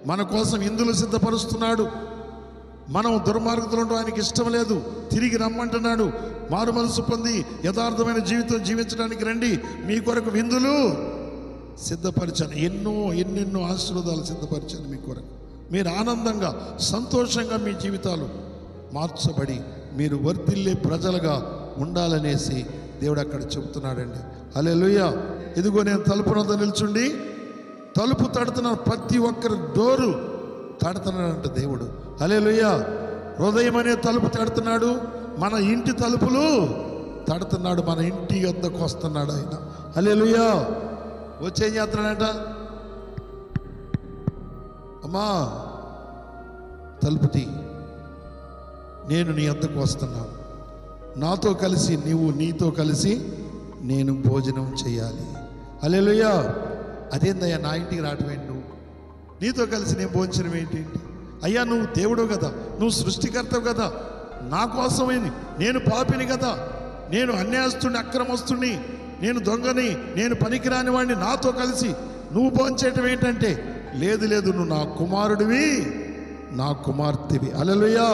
మన కోసం ఇందులో సిద్ధపరుస్తున్నాడు. మనం దుర్మార్గంలో ఉండడం ఆయనకి ఇష్టం లేదు. తిరిగి రమ్మంటున్నాడు. మారు మనసు పొంది యథార్థమైన జీవితం జీవించడానికి రండి, మీ కొరకు విందులు సిద్ధపరిచాను. ఎన్నెన్నో ఆశీర్వాదాలు సిద్ధపరిచాను మీ కొరకు. మీరు ఆనందంగా సంతోషంగా మీ జీవితాలు మార్చబడి మీరు వర్ధిల్లే ప్రజలుగా ఉండాలనేసి దేవుడు అక్కడ చెబుతున్నాడండి. హల్లెలూయా. ఇదిగో నేను తలుపు వద్ద నిల్చుండి తలుపు తడుతున్నాను, ప్రతి ఒక్కరి డోరు తడుతున్నాడంట దేవుడు. హల్లెలూయా. హృదయం అనే తలుపు తడుతున్నాడు, మన ఇంటి తలుపులు తడుతున్నాడు, మన ఇంటి వద్దకు వస్తున్నాడు ఆయన. హల్లెలూయా. వచ్చేం చేస్తున్నాడంట, అమ్మా తలుపు తీ, నేను నీ వద్దకు వస్తున్నాను, నాతో కలిసి నీతో కలిసి నేను భోజనం చేయాలి. హల్లెలూయా. అదేందయ్యా నా ఇంటికి రావటం ఏంటి, నువ్వు నీతో కలిసి నేను భోజనం ఏంటి? అయ్యా నువ్వు దేవుడు కదా, నువ్వు సృష్టికర్తవు కదా, నా కోసమేని, నేను పాపిని కదా, నేను అన్యాయస్తుని, అక్రమస్తుని, నేను దొంగని, నేను పనికిరాని వాడిని, నాతో కలిసి నువ్వు భోంచేయటం ఏంటంటే, లేదు నువ్వు నా కుమారుడివి, నా కుమార్తెవి. హల్లెలూయా.